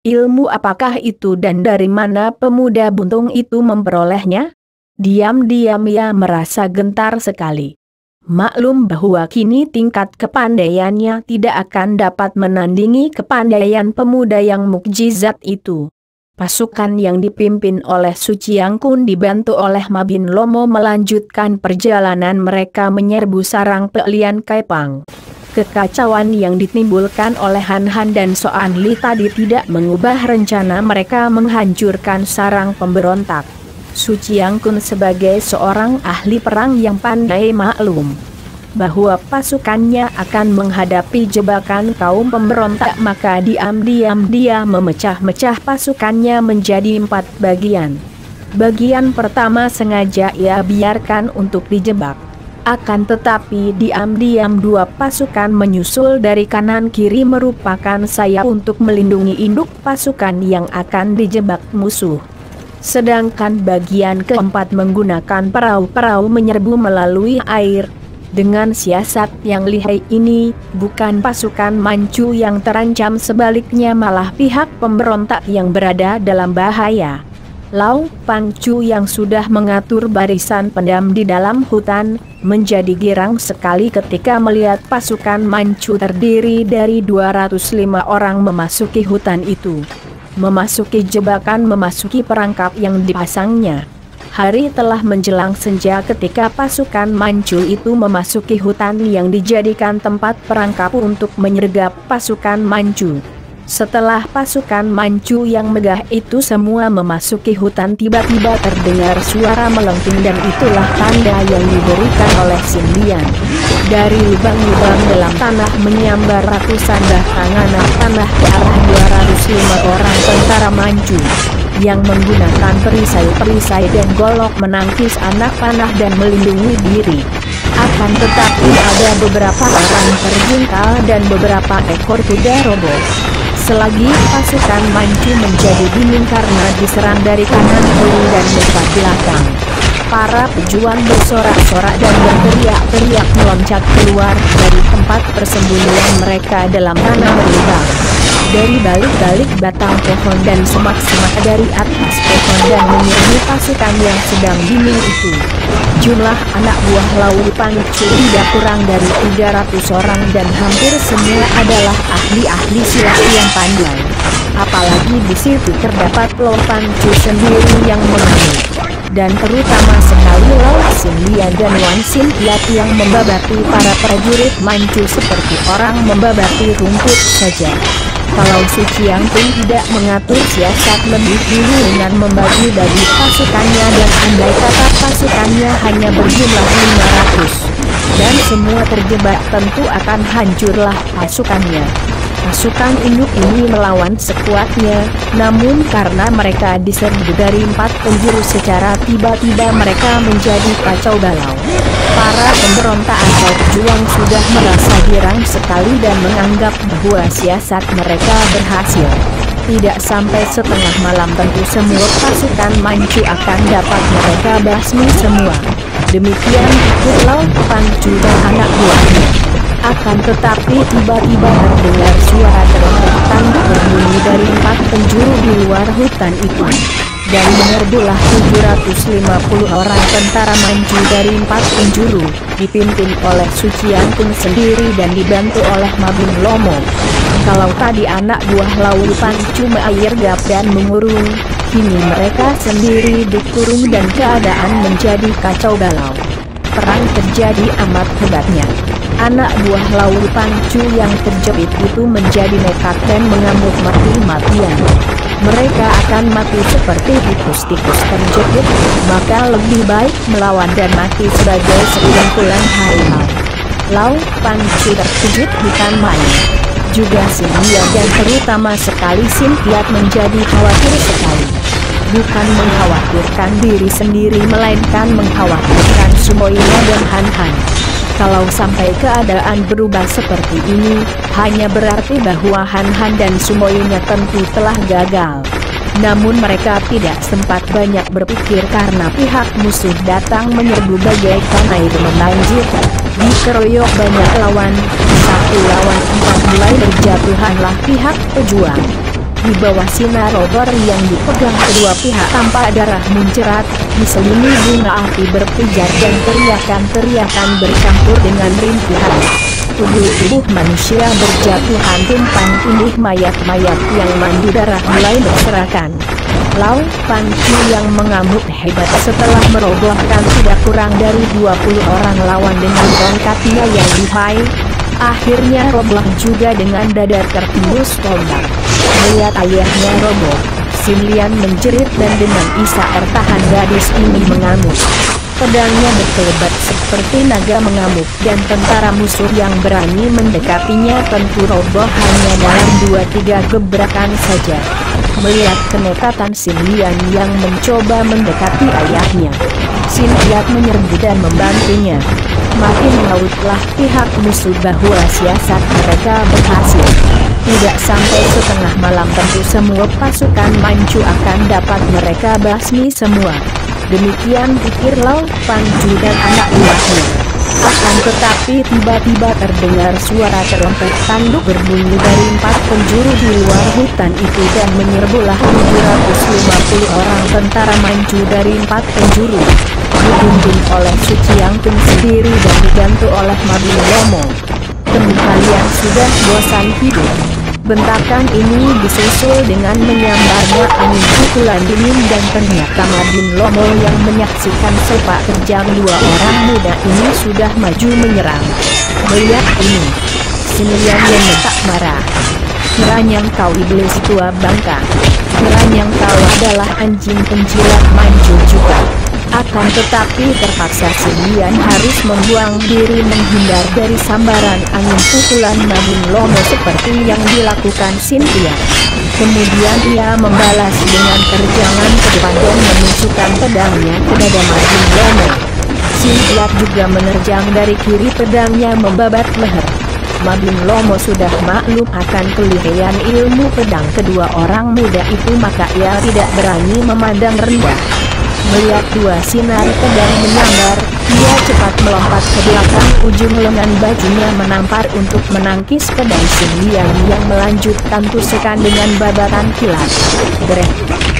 Ilmu apakah itu dan dari mana pemuda buntung itu memperolehnya? Diam-diam ia merasa gentar sekali. Maklum bahwa kini tingkat kepandaiannya tidak akan dapat menandingi kepandaian pemuda yang mukjizat itu. Pasukan yang dipimpin oleh Su Chiang Kun dibantu oleh Mabin Lomo melanjutkan perjalanan mereka menyerbu sarang Pelian Kaipang. Kekacauan yang ditimbulkan oleh Han Han dan Soan Li tadi tidak mengubah rencana mereka menghancurkan sarang pemberontak. Su Chiang Kun sebagai seorang ahli perang yang pandai maklum bahwa pasukannya akan menghadapi jebakan kaum pemberontak, maka diam-diam dia memecah-mecah pasukannya menjadi 4 bagian. Bagian pertama sengaja ia biarkan untuk dijebak. Akan tetapi diam-diam 2 pasukan menyusul dari kanan kiri merupakan sayap untuk melindungi induk pasukan yang akan dijebak musuh. Sedangkan bagian keempat menggunakan perahu-perahu menyerbu melalui air. Dengan siasat yang lihai ini, bukan pasukan Manchu yang terancam, sebaliknya malah pihak pemberontak yang berada dalam bahaya. Lau Pancu yang sudah mengatur barisan pendam di dalam hutan, menjadi girang sekali ketika melihat pasukan Manchu terdiri dari 205 orang memasuki hutan itu. Memasuki jebakan, memasuki perangkap yang dipasangnya. Hari telah menjelang senja ketika pasukan Manchu itu memasuki hutan yang dijadikan tempat perangkap untuk menyergap pasukan Manchu. Setelah pasukan Manchu yang megah itu semua memasuki hutan, tiba-tiba terdengar suara melengking dan itulah tanda yang diberikan oleh Sin Lian. Dari lubang-lubang dalam tanah menyambar ratusan bahkan anak tanah ke arah 205 orang tentara Manchu yang menggunakan perisai-perisai dan golok menangkis anak panah dan melindungi diri. Akan tetapi ada beberapa orang terjungkal dan beberapa ekor kuda roboh. Selagi pasukan Manchu menjadi bingung karena diserang dari kanan kiri dan depan belakang, para pejuang bersorak-sorak dan berteriak-teriak meloncat keluar dari tempat persembunyian mereka dalam tanah berlubang. Dari balik-balik batang pohon dan semak-semak dari atas pohon dan menyerbu pasukan yang sedang bingung itu. Jumlah anak buah Lau Pancu tidak kurang dari 300 orang dan hampir semua adalah ahli-ahli silat yang pandai. Apalagi di situ terdapat Lau Pancu sendiri yang mengamuk. Dan terutama sekali Lau Sin Lian dan Wan Sin Kiat yang membabati para prajurit Manchu seperti orang membabati rumput saja. Kalau Su Chiang Kun tidak mengatur siasat lebih dulu dengan membagi-bagi pasukannya dan andai kata pasukannya hanya berjumlah 500 dan semua terjebak, tentu akan hancurlah pasukannya. Pasukan induk ini melawan sekuatnya, namun karena mereka diserbu dari 4 penjuru secara tiba-tiba mereka menjadi kacau balau. Para pemberontak atau pejuang sudah merasa girang sekali dan menganggap bahwa siasat mereka berhasil. Tidak sampai setengah malam tentu semua pasukan Manchu akan dapat mereka basmi semua. Demikian ikut Lau Pancu dan anak buahnya. Akan tetapi tiba-tiba terdengar suara teriak tanduk berbunyi dari 4 penjuru di luar hutan itu. Dan menyerbulah 750 orang tentara Manchu dari 4 penjuru, dipimpin oleh Su Chiang Kun sendiri dan dibantu oleh Mabin Lomo. Kalau tadi anak buah Lau Pancu mengairgap dan mengurung, kini mereka sendiri dikurung dan keadaan menjadi kacau balau. Perang terjadi amat hebatnya. Anak buah Lau Pancu yang terjepit itu menjadi nekat dan mengamuk mati-matian. Mereka akan mati seperti tikus-tikus terjepit, maka lebih baik melawan dan mati sebagai sekumpulan harimau. Lau Pancu terkejut bukan main. Juga Sin Lian dan terutama sekali Sin Kiat menjadi khawatir sekali. Bukan mengkhawatirkan diri sendiri melainkan mengkhawatirkan Sumoina dan Han Han. Kalau sampai keadaan berubah seperti ini, hanya berarti bahwa Han Han dan Sumoina tentu telah gagal. Namun mereka tidak sempat banyak berpikir karena pihak musuh datang menyerbu bagaikan air membanjir. Dikeroyok banyak lawan, 1 lawan 4 mulai berjatuhanlah pihak pejuang. Di bawah sinar obor yang dipegang kedua pihak tampak darah mencerat, diselingi bunga api berpijar dan teriakan-teriakan bercampur dengan rintihan. Tubuh manusia berjatuhan tumpang tindih, mayat-mayat yang mandi darah mulai berserakan. Lau Pancu yang mengamuk hebat setelah merobohkan tidak kurang dari 20 orang lawan dengan tongkatnya yang lihai, akhirnya roboh juga dengan dada tertembus tombak. Melihat ayahnya roboh, Sin Lian menjerit dan dengan isak tertahan gadis ini mengamuk. Pedangnya berkelebat seperti naga mengamuk dan tentara musuh yang berani mendekatinya tentu roboh hanya dalam 2-3 gebrakan saja. Melihat kenekatan Sin Lian yang mencoba mendekati ayahnya, Sin Lian menyerbu dan membantunya. Makin melautlah pihak musuh bahwa siasat mereka berhasil. Tidak sampai setengah malam tentu semua pasukan Manchu akan dapat mereka basmi semua. Demikian pikir Lau Pancu dan anak buahnya. Akan tetapi tiba-tiba terdengar suara terompet tanduk berbunyi dari 4 penjuru di luar hutan itu dan menyerbulah 750 orang tentara Manchu dari 4 penjuru. Dipimpin oleh Suci Yangtung sendiri dan dibantu oleh Mabin Lomo. Temu kalian sudah bosan hidup. Bentakan ini disusul dengan menyambarnya angin pukulan dingin dan ternyata Mabin Lomo yang menyaksikan sepak terjang 2 orang muda ini sudah maju menyerang. Melihat ini, Sin Lian tak marah. Kiranya kau iblis tua bangka. Kiranya kau adalah anjing penjilat Manchu juga. Akan tetapi terpaksa Sin Lian harus membuang diri menghindar dari sambaran angin pukulan Mabin Lomo seperti yang dilakukan Sin Lian. Kemudian ia membalas dengan terjangan ke depan dan menusukkan pedangnya ke dada Mabin Lomo. Sin Lian juga menerjang dari kiri, pedangnya membabat leher. Mabin Lomo sudah maklum akan kelihayan ilmu pedang kedua orang muda itu, maka ia tidak berani memandang rendah. Melihat 2 sinar pedang menyambar, ia cepat melompat ke belakang, ujung lengan bajunya menampar untuk menangkis pedang Sin Lian yang melanjutkan tusukan dengan babatan kilat. Brek!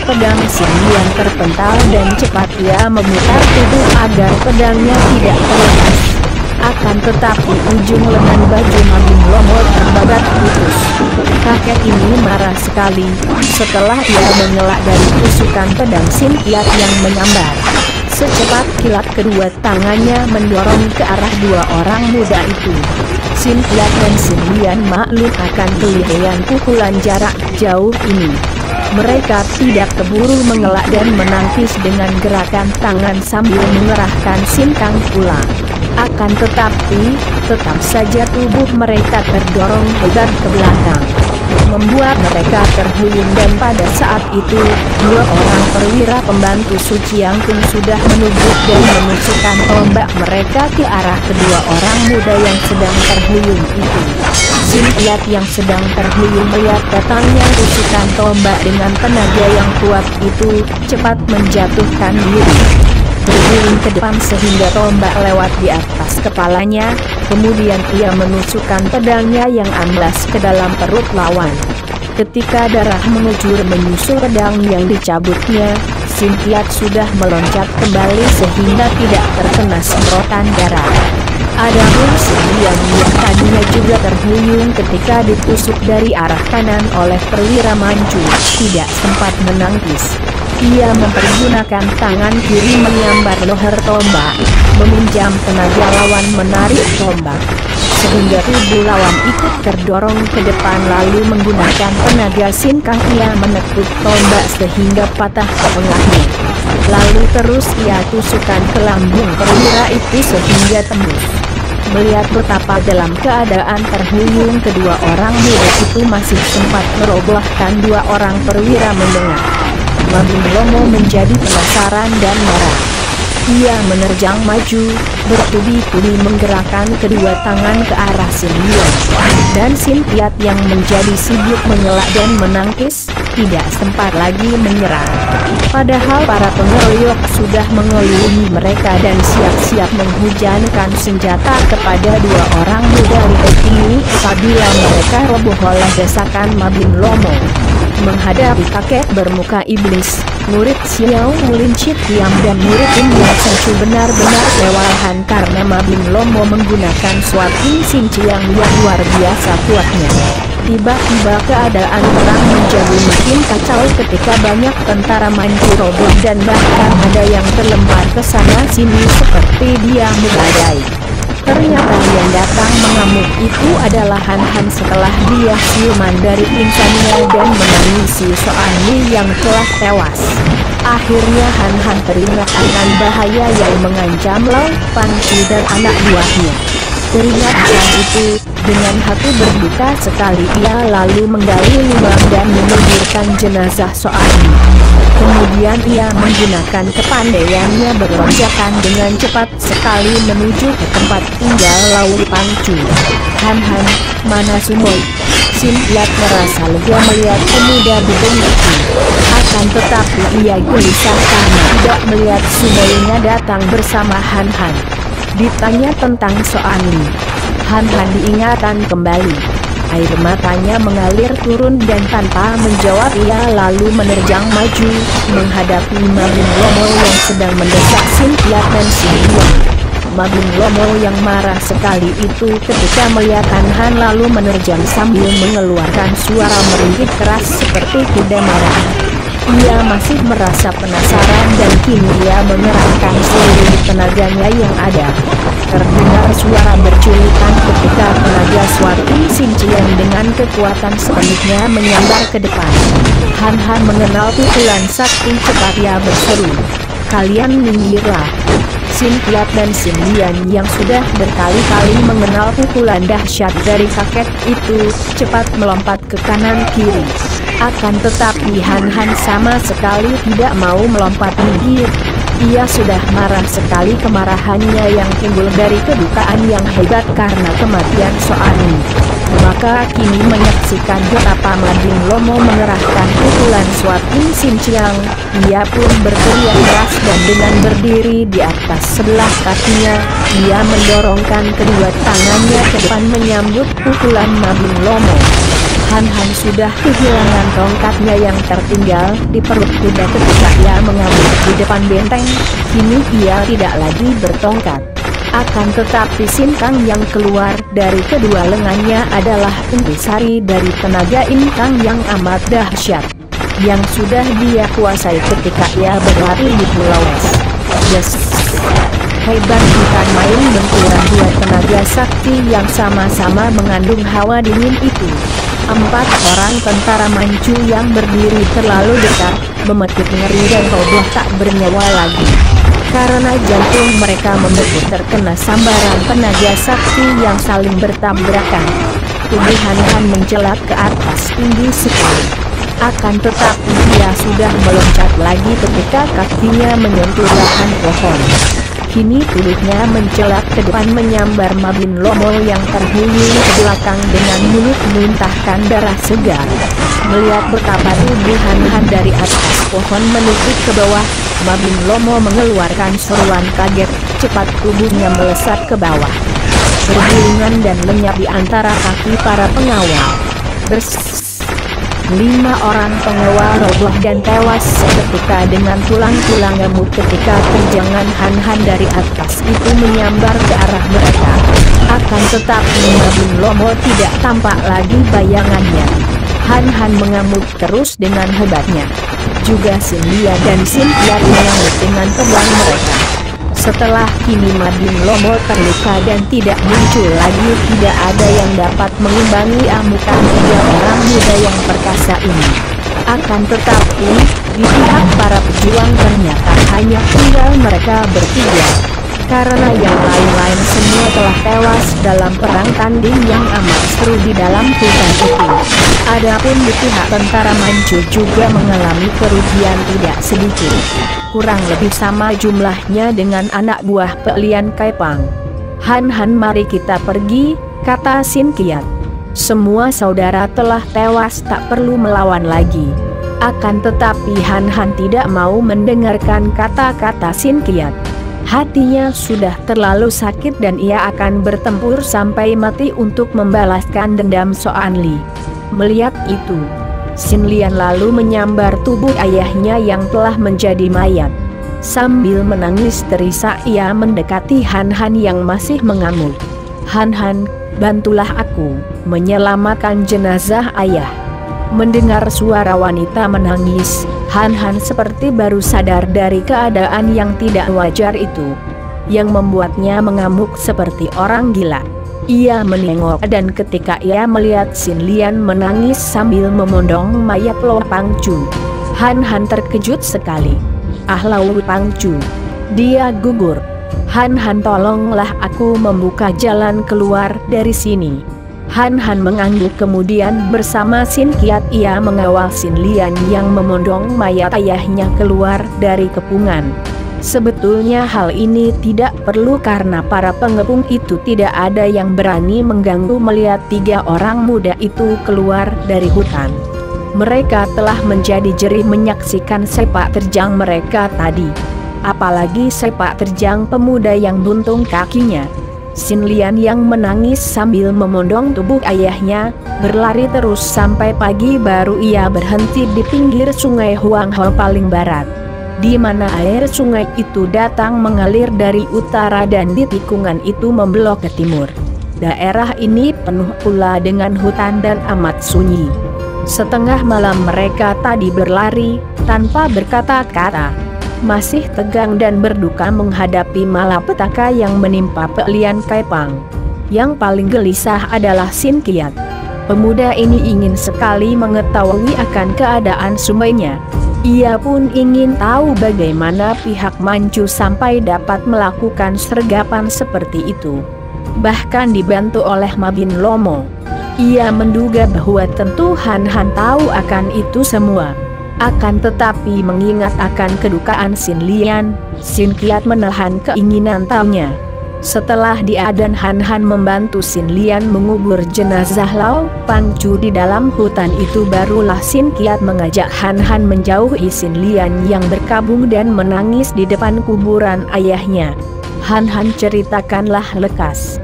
Pedang Sin Lian terpental dan cepat ia memutar tubuh agar pedangnya tidak terlepas. Akan tetapi ujung lengan baju Mabin Lomo terbabat putus. Kakek ini marah sekali setelah ia mengelak dari tusukan pedang Sin Lian yang menyambar. Secepat kilat kedua tangannya mendorong ke arah 2 orang muda itu. Sin Lian dan Sin Lian maklum akan kelihayan pukulan jarak jauh ini. Mereka tidak keburu mengelak dan menangkis dengan gerakan tangan sambil mengerahkan sinkang pula. Akan tetapi, tetap saja tubuh mereka terdorong hebat ke belakang, membuat mereka terhuyung dan pada saat itu, 2 orang perwira pembantu Suci Yangtung sudah menubuk dan menusukkan tombak mereka ke arah kedua orang muda yang sedang terhuyung itu. Sin Lian yang sedang terhuyung melihat datangnya tusukan tombak dengan tenaga yang kuat itu, cepat menjatuhkan diri. Berguling ke depan sehingga tombak lewat di atas kepalanya, kemudian ia menusukkan pedangnya yang amblas ke dalam perut lawan. Ketika darah mengucur menyusul pedang yang dicabutnya, Sin Lian sudah meloncat kembali sehingga tidak terkena semprotan darah. Adapun Sin Lian yang tadinya juga terhuyung ketika ditusuk dari arah kanan oleh perwira Manchu, tidak sempat menangkis. Ia mempergunakan tangan kiri menyambar leher tombak, meminjam tenaga lawan menarik tombak, sehingga tubuh lawan ikut terdorong ke depan lalu menggunakan tenaga sinkang ia menekuk tombak sehingga patah tengahnya. Lalu terus ia tusukkan ke lambung perwira itu sehingga tembus. Melihat betapa dalam keadaan terhuyung kedua orang muda itu masih sempat merobohkan 2 orang perwira mendengar. Mabin Lomo menjadi penasaran dan marah. Ia menerjang maju, bertubi-tubi menggerakkan kedua tangan ke arah Sin Lian. Dan Sin Lian yang menjadi sibuk mengelak dan menangkis, tidak sempat lagi menyerang. Padahal para pengeroyok sudah mengelilingi mereka dan siap-siap menghujankan senjata kepada dua orang muda lihat ini apabila mereka roboh oleh desakan Mabin Lomo. Menghadapi kakek bermuka iblis, murid Xiao Lincit Tiam dan murid Imbian Sencu benar-benar kewalahan karena Mabin Lomo menggunakan suatu sinciang yang luar biasa kuatnya. Tiba-tiba keadaan perang menjadi makin kacau ketika banyak tentara Manchu roboh dan bahkan ada yang terlempar ke sana sini seperti dia badai. Ternyata yang datang mengamuk itu adalah Han Han setelah dia siuman dari pingsannya dan menangisi Soan Li yang telah tewas. Akhirnya Han Han teringat akan bahaya yang mengancam Lau Panci dan anak buahnya. Teringat akan itu, dengan hati berduka sekali ia lalu menggali lubang dan menguburkan jenazah Soan Li. Kemudian ia menggunakan kepandaiannya berlonjakan dengan cepat sekali menuju ke tempat tinggal Lau Pangcu. Han Han, mana Sumoy? Sin Yat merasa lega melihat pemuda bidung itu. Akan tetapi ia gelisah karena tidak melihat Sumoynya datang bersama Han Han. Ditanya tentang Soan Li, Han Han diingatkan kembali. Air matanya mengalir turun dan tanpa menjawab ia lalu menerjang maju, menghadapi Mabin Lomo yang sedang mendesak Sin Yat dan Sin Yuan. Mabin Lomo yang marah sekali itu ketika melihat Han Han lalu menerjang sambil mengeluarkan suara meringkik keras seperti kuda marah. Ia masih merasa penasaran dan kini ia mengerahkan seluruh tenaganya yang ada. Terdengar suara berculikan ketika tenaga suatu sincian dengan kekuatan sepenuhnya menyambar ke depan. Han Han mengenal pukulan sakti cepat ia berseru. Kalian minggirlah. Sin Kiat dan Sin Lian yang sudah berkali-kali mengenal pukulan dahsyat dari kakek itu cepat melompat ke kanan kiri. Akan tetapi Han Han sama sekali tidak mau melompat minggir. Ia sudah marah sekali kemarahannya yang timbul dari kedukaan yang hebat karena kematian Soan Li. Maka kini menyaksikan betapa Mabin Lomo mengerahkan pukulan suatu sinciang, ia pun berteriak keras dan dengan berdiri di atas sebelah kakinya, ia mendorongkan kedua tangannya ke depan menyambut pukulan Mabin Lomo. Han Han sudah kehilangan tongkatnya yang tertinggal di perut kuda ketika ia mengamuk di depan benteng, kini ia tidak lagi bertongkat. Akan tetapi sinkang yang keluar dari kedua lengannya adalah intisari dari tenaga inkang yang amat dahsyat, yang sudah dia kuasai ketika ia berlari di Pulau Es. Yes. Hebat bukan main benturan dua tenaga sakti yang sama-sama mengandung hawa dingin itu. 4 orang tentara Manchu yang berdiri terlalu dekat, memetik ngeri dan roboh tak bernyawa lagi. Karena jantung mereka membeku terkena sambaran tenaga sakti yang saling bertabrakan. Tubuh Han Han mencelat ke atas tinggi sekali. Akan tetapi dia sudah meloncat lagi ketika kakinya menyentuh dahan pohon. Kini tubuhnya mencelat ke depan menyambar Mabin Lomo yang terhuyung ke belakang dengan mulut muntahkan darah segar. Melihat betapa tubuh Han Han dari atas pohon menukik ke bawah, Mabin Lomo mengeluarkan seruan kaget, cepat tubuhnya melesat ke bawah. Bergulingan dan lenyap di antara kaki para pengawal. 5 orang pengawal roboh dan tewas seketika dengan tulang-tulang gemuk ketika terjangan Han Han dari atas itu menyambar ke arah mereka. Akan tetapi Mabin Lomo tidak tampak lagi bayangannya. Han Han mengamuk terus dengan hebatnya. Juga Sin Lia dan Sin Kiat mengamuk dengan pedang mereka. Setelah kini Mabin Lomo terluka dan tidak muncul lagi, tidak ada yang dapat mengimbangi amukan 3 orang muda yang perkasa ini. Akan tetapi, di pihak para pejuang ternyata hanya tinggal mereka bertiga. Karena yang lain-lain semua telah tewas dalam perang tanding yang amat seru di dalam hutan itu. Adapun di pihak tentara Manchu juga mengalami kerugian tidak sedikit. Kurang lebih sama jumlahnya dengan anak buah Pelian Kaipang. Han Han, mari kita pergi, kata Sin Kiat. Semua saudara telah tewas, tak perlu melawan lagi. Akan tetapi Han Han tidak mau mendengarkan kata-kata Sin Qiat. Hatinya sudah terlalu sakit dan ia akan bertempur sampai mati untuk membalaskan dendam Soan Li. Melihat itu, Sin Lian lalu menyambar tubuh ayahnya yang telah menjadi mayat. Sambil menangis terisak ia mendekati Han Han yang masih mengamuk. Han Han, bantulah aku menyelamatkan jenazah ayah. Mendengar suara wanita menangis, Han Han seperti baru sadar dari keadaan yang tidak wajar itu, yang membuatnya mengamuk seperti orang gila. Ia menengok dan ketika ia melihat Sin Lian menangis sambil memondong mayat Lo Pangcu, Han Han terkejut sekali. Ah, Lo Pangcu, dia gugur. Han Han, tolonglah aku membuka jalan keluar dari sini. Han Han mengangguk kemudian bersama Sin Qiat ia mengawal Sin Lian yang memondong mayat ayahnya keluar dari kepungan. Sebetulnya hal ini tidak perlu karena para pengepung itu tidak ada yang berani mengganggu melihat tiga orang muda itu keluar dari hutan. Mereka telah menjadi jerih menyaksikan sepak terjang mereka tadi. Apalagi sepak terjang pemuda yang buntung kakinya. Sin Lian yang menangis sambil memondong tubuh ayahnya, berlari terus sampai pagi baru ia berhenti di pinggir sungai Huang Ho paling barat, di mana air sungai itu datang mengalir dari utara dan di tikungan itu membelok ke timur. Daerah ini penuh pula dengan hutan dan amat sunyi. Setengah malam mereka tadi berlari, tanpa berkata-kata. Masih tegang dan berduka menghadapi malapetaka yang menimpa Pe Lian Kai Pang. Yang paling gelisah adalah Sin Qiat. Pemuda ini ingin sekali mengetahui akan keadaan sumainya. Ia pun ingin tahu bagaimana pihak Manchu sampai dapat melakukan sergapan seperti itu. Bahkan dibantu oleh Mabin Lomo. Ia menduga bahwa tentu Han Han tahu akan itu semua. Akan tetapi mengingat akan kedukaan Sin Lian, Sin Qiat menahan keinginan tahunya. Setelah dia dan Han Han membantu Sin Lian mengubur jenazah Lo Pangcu di dalam hutan itu, barulah Sin Qiat mengajak Han Han menjauhi Sin Lian yang berkabung dan menangis di depan kuburan ayahnya. Han Han ceritakanlah lekas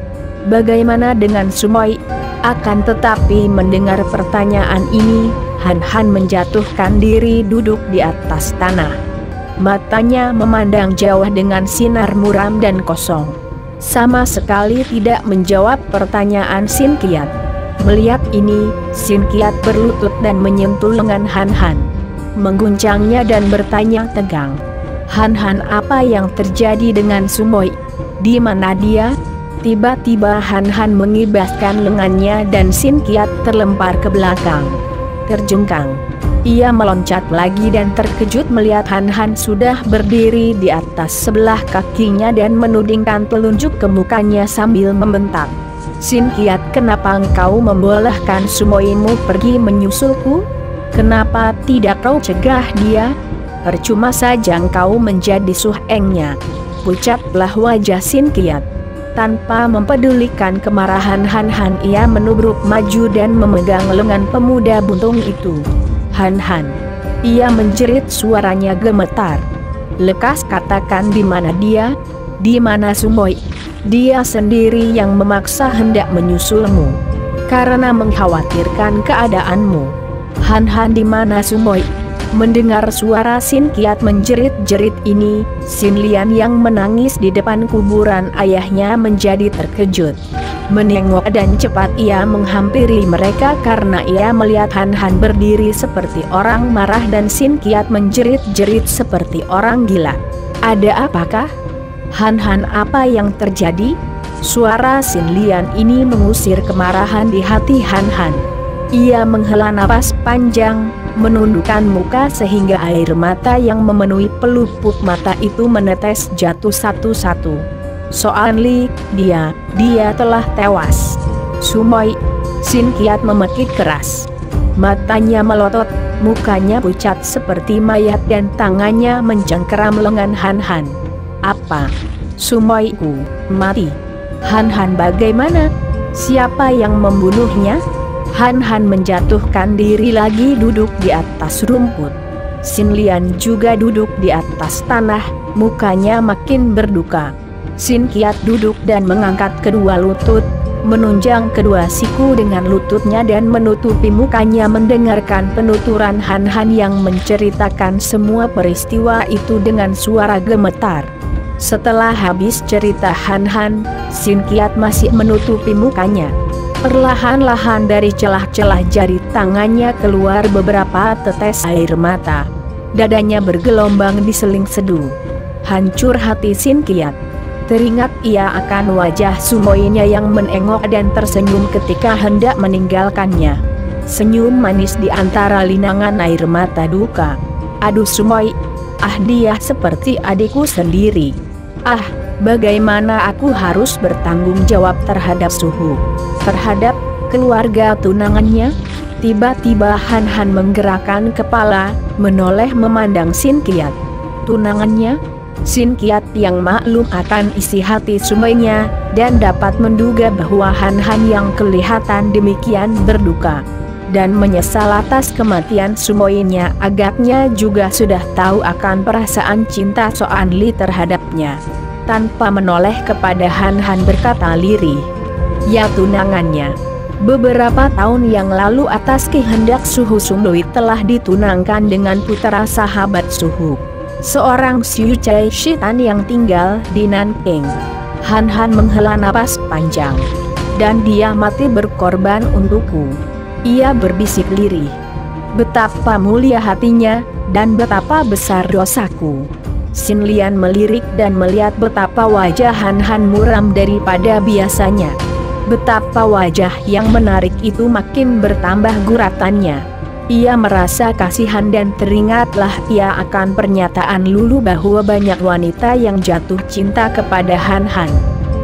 bagaimana dengan Sumoi. Akan tetapi mendengar pertanyaan ini, Han Han menjatuhkan diri duduk di atas tanah. Matanya memandang jauh dengan sinar muram dan kosong. Sama sekali tidak menjawab pertanyaan Sin Qiat. Melihat ini, Sin Qiat berlutut dan menyentuh lengan Han Han, mengguncangnya dan bertanya tegang. Han Han, apa yang terjadi dengan Sumoi? Di mana dia? Tiba-tiba Han Han mengibaskan lengannya dan Sin Qiat terlempar ke belakang. Terjengkang. Ia meloncat lagi dan terkejut melihat Han Han sudah berdiri di atas sebelah kakinya dan menudingkan telunjuk ke mukanya sambil membentak. Sin Qiat, kenapa engkau membolehkan Sumoimu pergi menyusulku? Kenapa tidak kau cegah dia? Percuma saja engkau menjadi suhengnya. Pucatlah wajah Sin Qiat. Tanpa mempedulikan kemarahan Han Han, ia menubruk maju dan memegang lengan pemuda buntung itu. Han Han, ia menjerit, suaranya gemetar. Lekas katakan di mana dia? Di mana Sumoi? Dia sendiri yang memaksa hendak menyusulmu karena mengkhawatirkan keadaanmu. Han Han, di mana Sumoi? Mendengar suara Sin Qiat menjerit-jerit ini, Sin Lian yang menangis di depan kuburan ayahnya menjadi terkejut. Menengok dan cepat ia menghampiri mereka karena ia melihat Han Han berdiri seperti orang marah dan Sin Qiat menjerit-jerit seperti orang gila. Ada apakah? Han Han, apa yang terjadi? Suara Sin Lian ini mengusir kemarahan di hati Han Han. Ia menghela napas panjang, menundukkan muka sehingga air mata yang memenuhi pelupuk mata itu menetes jatuh satu-satu. Soan Li, dia telah tewas. Sumoi. Sin Qiat memekik keras. Matanya melotot, mukanya pucat seperti mayat dan tangannya mencengkeram lengan Han Han. Apa? Sumoiku mati? Han Han, bagaimana? Siapa yang membunuhnya? Han Han menjatuhkan diri lagi duduk di atas rumput. Sin Lian juga duduk di atas tanah, mukanya makin berduka. Sin Kiat duduk dan mengangkat kedua lutut, menunjang kedua siku dengan lututnya dan menutupi mukanya mendengarkan penuturan Han Han yang menceritakan semua peristiwa itu dengan suara gemetar. Setelah habis cerita Han Han, Sin Kiat masih menutupi mukanya. Perlahan-lahan dari celah-celah jari tangannya keluar beberapa tetes air mata. Dadanya bergelombang diseling seduh. Hancur hati Sin Kiat. Teringat ia akan wajah sumoinya yang menengok dan tersenyum ketika hendak meninggalkannya. Senyum manis di antara linangan air mata duka. Aduh Sumoi, dia seperti adikku sendiri. Bagaimana aku harus bertanggung jawab terhadap Suhu, terhadap keluarga tunangannya? Tiba-tiba Han Han menggerakkan kepala, menoleh memandang Sin Kiat. Tunangannya? Sin Kiat yang maklum akan isi hati sumoinya, dan dapat menduga bahwa Han Han yang kelihatan demikian berduka dan menyesal atas kematian sumoinya, agaknya juga sudah tahu akan perasaan cinta Soan Li terhadapnya. Tanpa menoleh kepada Han Han berkata lirih, "Ya tunangannya. Beberapa tahun yang lalu atas kehendak Suhu Sumlui telah ditunangkan dengan putra sahabat Suhu, seorang Siu Cai Shitan yang tinggal di Nanking." Han Han menghela napas panjang. "Dan dia mati berkorban untukku." Ia berbisik lirih. "Betapa mulia hatinya, dan betapa besar dosaku." Sin Lian melirik dan melihat betapa wajah Han Han muram daripada biasanya. Betapa wajah yang menarik itu makin bertambah guratannya. Ia merasa kasihan dan teringatlah ia akan pernyataan Lulu bahwa banyak wanita yang jatuh cinta kepada Han Han.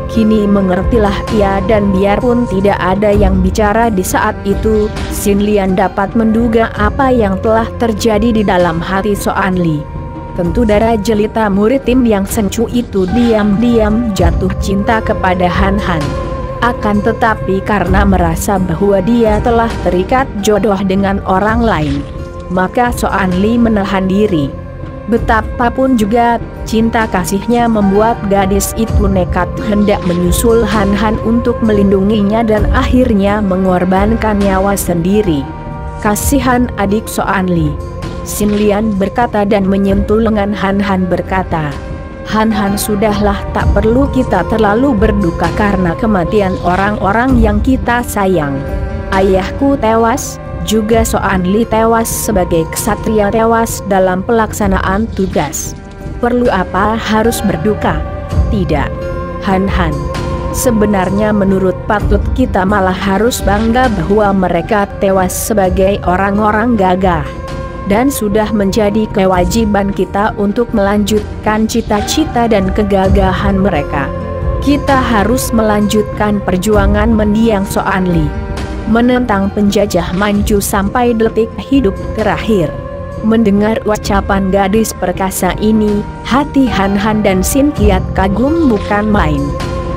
Kini mengertilah ia, dan biarpun tidak ada yang bicara di saat itu, Sin Lian dapat menduga apa yang telah terjadi di dalam hati Soan Li. Tentu darah jelita murid Tim yang sencu itu diam-diam jatuh cinta kepada Han Han. Akan tetapi karena merasa bahwa dia telah terikat jodoh dengan orang lain, maka Soan Li menahan diri. Betapapun juga, cinta kasihnya membuat gadis itu nekat hendak menyusul Han Han untuk melindunginya dan akhirnya mengorbankan nyawa sendiri. "Kasihan adik Soan Li," Sin Lian berkata dan menyentuh lengan Han Han berkata, "Han Han, sudahlah, tak perlu kita terlalu berduka karena kematian orang-orang yang kita sayang. Ayahku tewas, juga Soan Li tewas sebagai ksatria tewas dalam pelaksanaan tugas. Perlu apa harus berduka? Tidak, Han Han. Sebenarnya menurut patut kita malah harus bangga bahwa mereka tewas sebagai orang-orang gagah. Dan sudah menjadi kewajiban kita untuk melanjutkan cita-cita dan kegagahan mereka. Kita harus melanjutkan perjuangan mendiang Soan Li, menentang penjajah Manchu sampai detik hidup terakhir." Mendengar ucapan gadis perkasa ini, hati Han Han dan Sin Kiat kagum bukan main.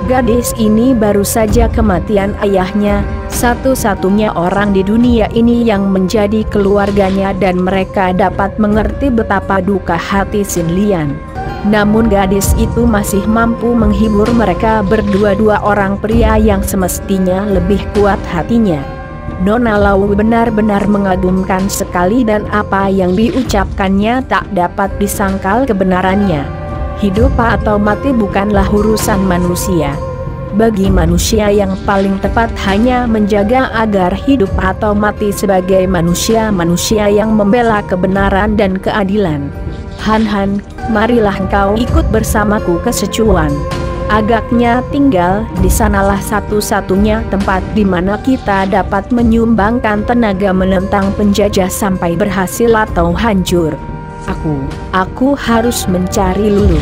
Gadis ini baru saja kematian ayahnya, satu-satunya orang di dunia ini yang menjadi keluarganya, dan mereka dapat mengerti betapa duka hati Sin Lian. Namun gadis itu masih mampu menghibur mereka berdua-dua orang pria yang semestinya lebih kuat hatinya. Nona Lau benar-benar mengagumkan sekali, dan apa yang diucapkannya tak dapat disangkal kebenarannya. Hidup atau mati bukanlah urusan manusia. Bagi manusia yang paling tepat hanya menjaga agar hidup atau mati sebagai manusia-manusia yang membela kebenaran dan keadilan. Han Han, marilah engkau ikut bersamaku ke Sichuan. Agaknya tinggal di sanalah satu-satunya tempat di mana kita dapat menyumbangkan tenaga menentang penjajah sampai berhasil atau hancur. Aku harus mencari Lulu."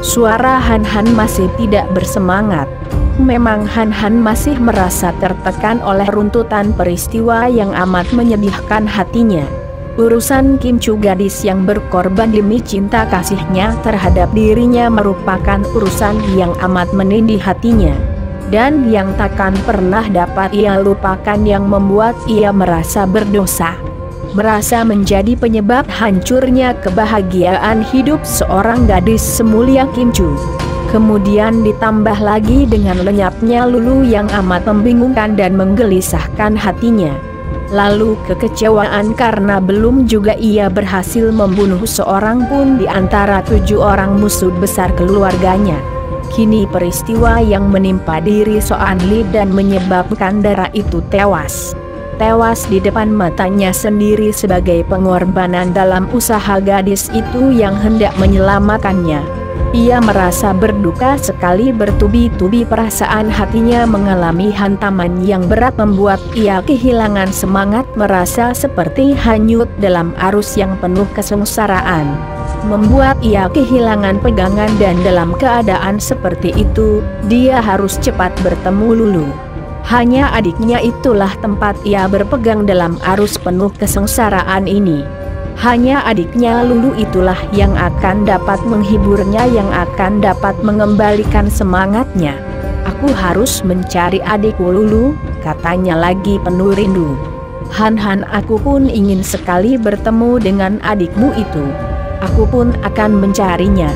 Suara Han Han masih tidak bersemangat. Memang Han Han masih merasa tertekan oleh runtutan peristiwa yang amat menyedihkan hatinya. Urusan Kim Chu, gadis yang berkorban demi cinta kasihnya terhadap dirinya, merupakan urusan yang amat menindih hatinya. dan yang takkan pernah dapat ia lupakan yang membuat ia merasa berdosa. Merasa menjadi penyebab hancurnya kebahagiaan hidup seorang gadis semulia Kim Chu. Kemudian ditambah lagi dengan lenyapnya Lulu yang amat membingungkan dan menggelisahkan hatinya. Lalu kekecewaan karena belum juga ia berhasil membunuh seorang pun di antara 7 orang musuh besar keluarganya. Kini peristiwa yang menimpa diri Soan Li dan menyebabkan Dara itu tewas. Tewas di depan matanya sendiri sebagai pengorbanan dalam usaha gadis itu yang hendak menyelamatkannya. Ia merasa berduka sekali, bertubi-tubi perasaan hatinya mengalami hantaman yang berat membuat ia kehilangan semangat, merasa seperti hanyut dalam arus yang penuh kesengsaraan. Membuat ia kehilangan pegangan dan dalam keadaan seperti itu, dia harus cepat bertemu Lulu. Hanya adiknya itulah tempat ia berpegang dalam arus penuh kesengsaraan ini. Hanya adiknya Lulu itulah yang akan dapat menghiburnya, yang akan dapat mengembalikan semangatnya. Aku harus mencari adikku Lulu, katanya lagi penuh rindu. Han, aku pun ingin sekali bertemu dengan adikmu itu. Aku pun akan mencarinya.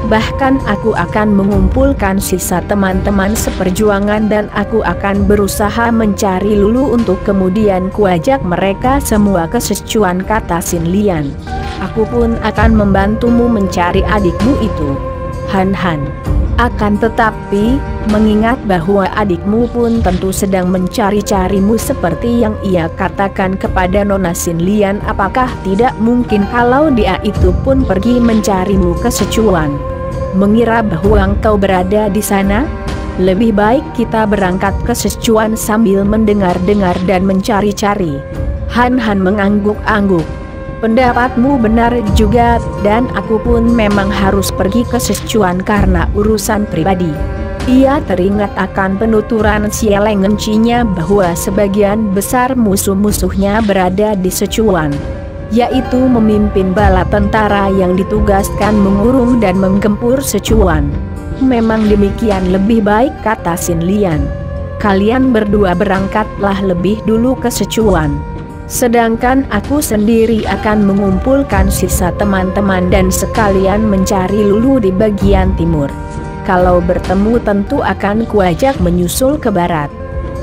Bahkan aku akan mengumpulkan sisa teman-teman seperjuangan dan aku akan berusaha mencari Lulu untuk kemudian kuajak mereka semua ke Sichuan, kata Sin Lian. Aku pun akan membantumu mencari adikmu itu, Han. Akan tetapi, mengingat bahwa adikmu pun tentu sedang mencari-carimu seperti yang ia katakan kepada Nona Sin Lian, apakah tidak mungkin kalau dia itu pun pergi mencarimu ke Sichuan? Mengira bahwa engkau berada di sana? Lebih baik kita berangkat ke Sichuan sambil mendengar-dengar dan mencari-cari. Han mengangguk-angguk. Pendapatmu benar juga, dan aku pun memang harus pergi ke Sichuan karena urusan pribadi. Ia teringat akan penuturan Sieleng Encinya bahwa sebagian besar musuh-musuhnya berada di Sichuan, yaitu memimpin bala tentara yang ditugaskan mengurung dan menggempur Sichuan. Memang demikian lebih baik, kata Sin Lian. Kalian berdua berangkatlah lebih dulu ke Sichuan. Sedangkan aku sendiri akan mengumpulkan sisa teman-teman dan sekalian mencari Lulu di bagian timur. Kalau bertemu tentu akan kuajak menyusul ke barat.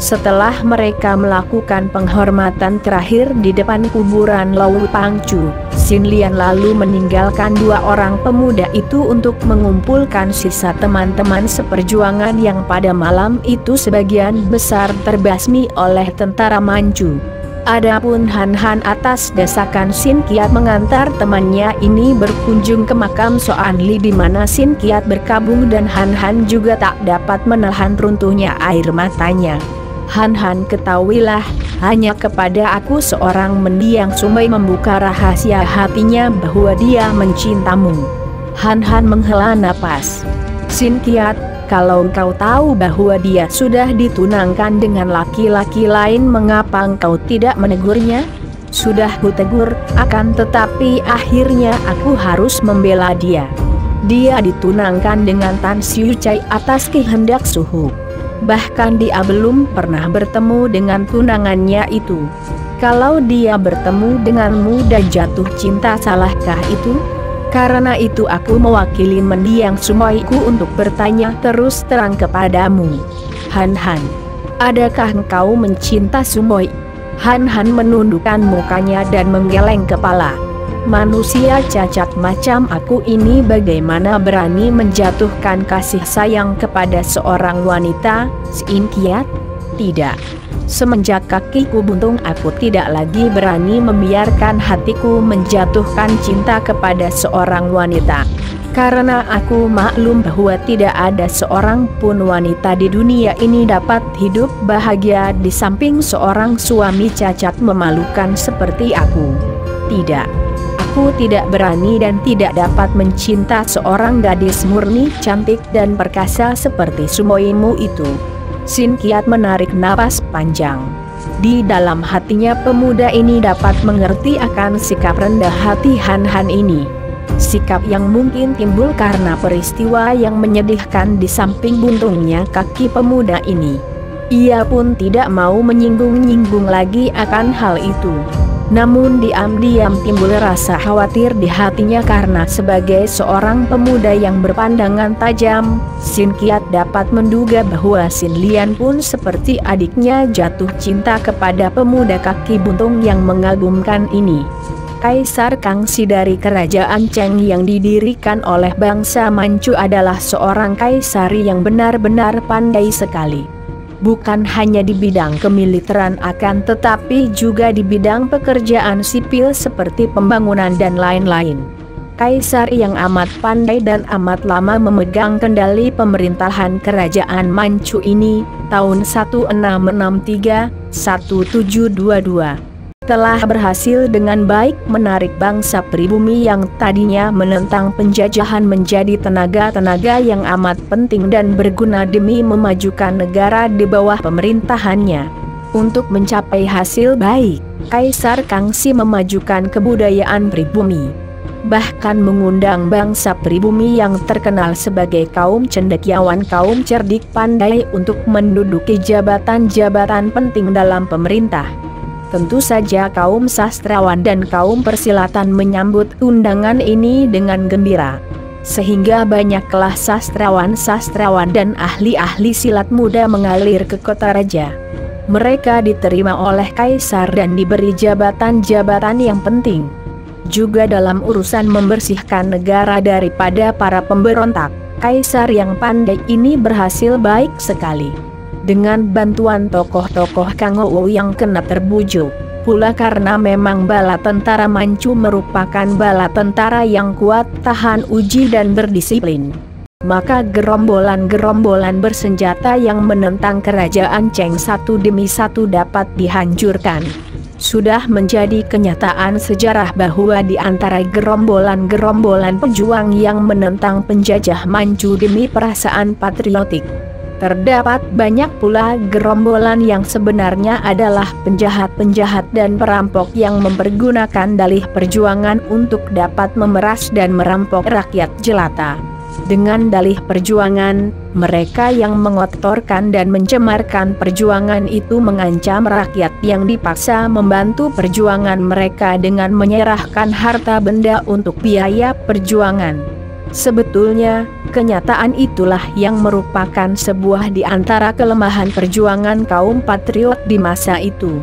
Setelah mereka melakukan penghormatan terakhir di depan kuburan Lau Pangcu, Sin Lian lalu meninggalkan 2 orang pemuda itu untuk mengumpulkan sisa teman-teman seperjuangan yang pada malam itu sebagian besar terbasmi oleh tentara Manchu. Adapun Han atas desakan Sin Kiat mengantar temannya ini berkunjung ke makam Soan Li di mana Sin Kiat berkabung, dan Han juga tak dapat menahan runtuhnya air matanya. Han, ketahuilah, hanya kepada aku seorang mendiang Sumai membuka rahasia hatinya bahwa dia mencintamu. Han menghela napas. Sin Kiat, kalau engkau tahu bahwa dia sudah ditunangkan dengan laki-laki lain, mengapa engkau tidak menegurnya? Sudah kutegur, akan tetapi akhirnya aku harus membela dia. Dia ditunangkan dengan Tan Siu Cai atas kehendak suhu. Bahkan dia belum pernah bertemu dengan tunangannya itu. Kalau dia bertemu denganmu dan jatuh cinta, salahkah itu? Karena itu aku mewakili mendiang Sumaiku untuk bertanya terus terang kepadamu. Han, adakah engkau mencinta Sumoi? Han menundukkan mukanya dan menggeleng kepala. Manusia cacat macam aku ini bagaimana berani menjatuhkan kasih sayang kepada seorang wanita, Sin Kiat? Tidak. Semenjak kakiku buntung aku tidak lagi berani membiarkan hatiku menjatuhkan cinta kepada seorang wanita. Karena aku maklum bahwa tidak ada seorang pun wanita di dunia ini dapat hidup bahagia di samping seorang suami cacat memalukan seperti aku. Tidak. Aku tidak berani dan tidak dapat mencinta seorang gadis murni, cantik dan perkasa seperti Sumoimu itu. Sin Kiat menarik napas panjang. Di dalam hatinya pemuda ini dapat mengerti akan sikap rendah hati Han ini. Sikap yang mungkin timbul karena peristiwa yang menyedihkan di samping buntungnya kaki pemuda ini. Ia pun tidak mau menyinggung-nyinggung lagi akan hal itu. Namun diam-diam timbul rasa khawatir di hatinya karena sebagai seorang pemuda yang berpandangan tajam, Sin Kiat dapat menduga bahwa Sin Lian pun seperti adiknya jatuh cinta kepada pemuda kaki buntung yang mengagumkan ini. Kaisar Kangxi dari kerajaan Cheng yang didirikan oleh bangsa Manchu adalah seorang kaisar yang benar-benar pandai sekali. Bukan hanya di bidang kemiliteran akan tetapi juga di bidang pekerjaan sipil seperti pembangunan dan lain-lain. Kaisar yang amat pandai dan amat lama memegang kendali pemerintahan kerajaan Manchu ini, tahun 1663-1722. Telah berhasil dengan baik menarik bangsa pribumi yang tadinya menentang penjajahan menjadi tenaga-tenaga yang amat penting dan berguna demi memajukan negara di bawah pemerintahannya. Untuk mencapai hasil baik, Kaisar Kangxi memajukan kebudayaan pribumi. Bahkan mengundang bangsa pribumi yang terkenal sebagai kaum cendekiawan, kaum cerdik pandai untuk menduduki jabatan-jabatan penting dalam pemerintah. Tentu saja kaum sastrawan dan kaum persilatan menyambut undangan ini dengan gembira. Sehingga banyaklah sastrawan-sastrawan dan ahli-ahli silat muda mengalir ke kota raja. Mereka diterima oleh kaisar dan diberi jabatan-jabatan yang penting. Juga dalam urusan membersihkan negara daripada para pemberontak, kaisar yang pandai ini berhasil baik sekali. Dengan bantuan tokoh-tokoh Kangou yang kena terbujuk, pula karena memang bala tentara Manchu merupakan bala tentara yang kuat, tahan uji dan berdisiplin. Maka gerombolan-gerombolan bersenjata yang menentang kerajaan Cheng satu demi satu dapat dihancurkan. Sudah menjadi kenyataan sejarah bahwa di antara gerombolan-gerombolan pejuang yang menentang penjajah Manchu demi perasaan patriotik, terdapat banyak pula gerombolan yang sebenarnya adalah penjahat-penjahat dan perampok yang mempergunakan dalih perjuangan untuk dapat memeras dan merampok rakyat jelata. Dengan dalih perjuangan, mereka yang mengotorkan dan mencemarkan perjuangan itu mengancam rakyat yang dipaksa membantu perjuangan mereka dengan menyerahkan harta benda untuk biaya perjuangan. Sebetulnya, kenyataan itulah yang merupakan sebuah di antara kelemahan perjuangan kaum patriot di masa itu.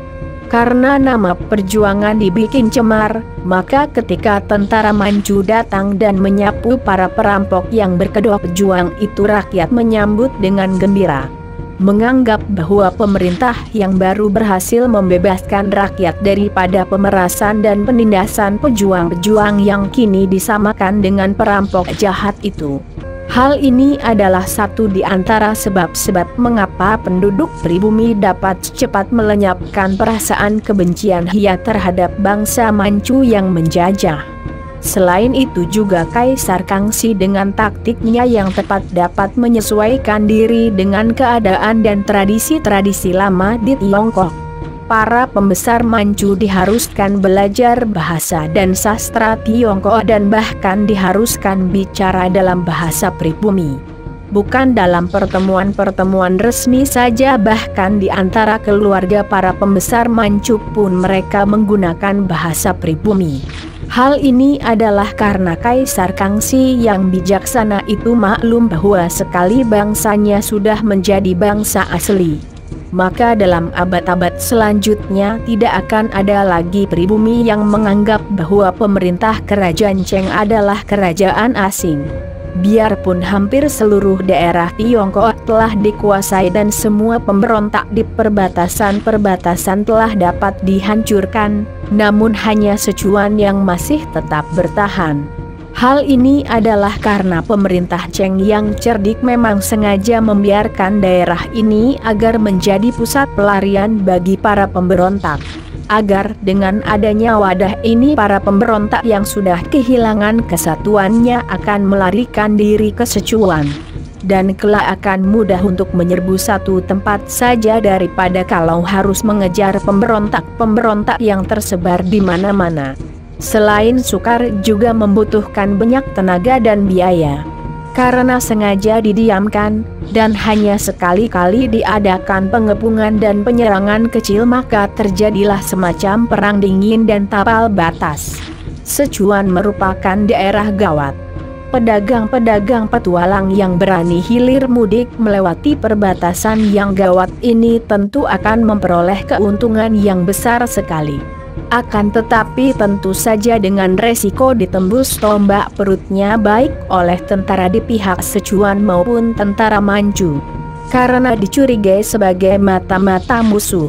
Karena nama perjuangan dibikin cemar, maka ketika tentara Manchu datang dan menyapu para perampok yang berkedok pejuang itu, rakyat menyambut dengan gembira. Menganggap bahwa pemerintah yang baru berhasil membebaskan rakyat daripada pemerasan dan penindasan pejuang-pejuang yang kini disamakan dengan perampok jahat itu. Hal ini adalah satu di antara sebab-sebab mengapa penduduk pribumi dapat cepat melenyapkan perasaan kebencian ia terhadap bangsa Manchu yang menjajah. Selain itu juga Kaisar Kangxi dengan taktiknya yang tepat dapat menyesuaikan diri dengan keadaan dan tradisi-tradisi lama di Tiongkok. Para pembesar Manchu diharuskan belajar bahasa dan sastra Tiongkok dan bahkan diharuskan bicara dalam bahasa pribumi. Bukan dalam pertemuan-pertemuan resmi saja, bahkan di antara keluarga para pembesar Manchu pun mereka menggunakan bahasa pribumi. Hal ini adalah karena Kaisar Kangxi yang bijaksana itu maklum bahwa sekali bangsanya sudah menjadi bangsa asli, maka dalam abad-abad selanjutnya tidak akan ada lagi pribumi yang menganggap bahwa pemerintah kerajaan Cheng adalah kerajaan asing. Biarpun hampir seluruh daerah Tiongkok telah dikuasai dan semua pemberontak di perbatasan-perbatasan telah dapat dihancurkan, namun hanya Sichuan yang masih tetap bertahan. Hal ini adalah karena pemerintah Cheng yang cerdik memang sengaja membiarkan daerah ini agar menjadi pusat pelarian bagi para pemberontak. Agar dengan adanya wadah ini para pemberontak yang sudah kehilangan kesatuannya akan melarikan diri ke Sichuan. Dan kelak akan mudah untuk menyerbu satu tempat saja daripada kalau harus mengejar pemberontak-pemberontak yang tersebar di mana-mana. Selain sukar juga membutuhkan banyak tenaga dan biaya. Karena sengaja didiamkan, dan hanya sekali-kali diadakan pengepungan dan penyerangan kecil, maka terjadilah semacam perang dingin dan tapal batas. Sichuan merupakan daerah gawat. Pedagang-pedagang petualang yang berani hilir mudik melewati perbatasan yang gawat ini tentu akan memperoleh keuntungan yang besar sekali. Akan tetapi tentu saja dengan resiko ditembus tombak perutnya baik oleh tentara di pihak Sichuan maupun tentara Manchu. Karena dicurigai sebagai mata-mata musuh.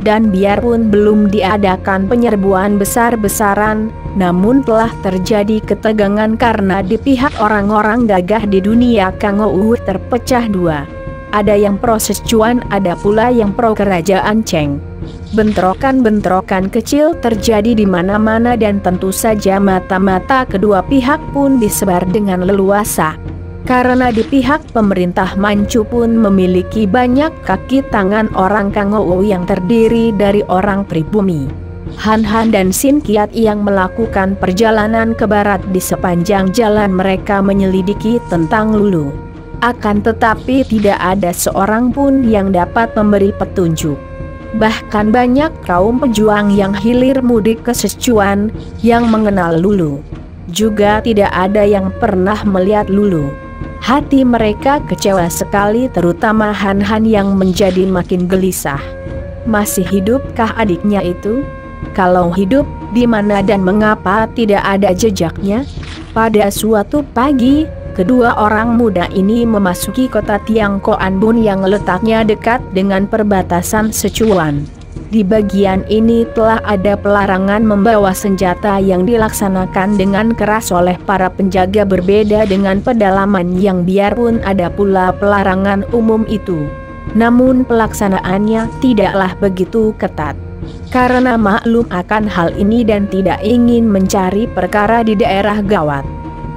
Dan biarpun belum diadakan penyerbuan besar-besaran, namun telah terjadi ketegangan karena di pihak orang-orang gagah di dunia Kangou terpecah dua. Ada yang pro Sichuan, ada pula yang pro kerajaan Cheng. Bentrokan-bentrokan kecil terjadi di mana-mana dan tentu saja mata-mata kedua pihak pun disebar dengan leluasa. Karena di pihak pemerintah Manchu pun memiliki banyak kaki tangan orang Kangou yang terdiri dari orang pribumi. Han Han dan Sin Kiat yang melakukan perjalanan ke barat di sepanjang jalan mereka menyelidiki tentang Lulu. Akan tetapi tidak ada seorang pun yang dapat memberi petunjuk. Bahkan banyak kaum pejuang yang hilir mudik ke Sichuan yang mengenal Lulu. Juga tidak ada yang pernah melihat Lulu. Hati mereka kecewa sekali, terutama Han Han yang menjadi makin gelisah. Masih hidupkah adiknya itu? Kalau hidup, di mana dan mengapa tidak ada jejaknya? Pada suatu pagi, kedua orang muda ini memasuki kota Tiangkoanbun yang letaknya dekat dengan perbatasan Sichuan. Di bagian ini telah ada pelarangan membawa senjata yang dilaksanakan dengan keras oleh para penjaga, berbeda dengan pedalaman yang biarpun ada pula pelarangan umum itu. Namun pelaksanaannya tidaklah begitu ketat. Karena maklum akan hal ini dan tidak ingin mencari perkara di daerah gawat,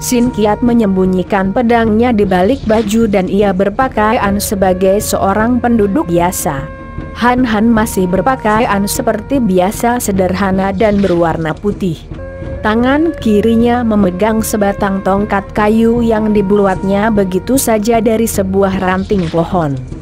Sin Kiat menyembunyikan pedangnya di balik baju dan ia berpakaian sebagai seorang penduduk biasa. Han Han masih berpakaian seperti biasa, sederhana dan berwarna putih. Tangan kirinya memegang sebatang tongkat kayu yang dibuatnya begitu saja dari sebuah ranting pohon.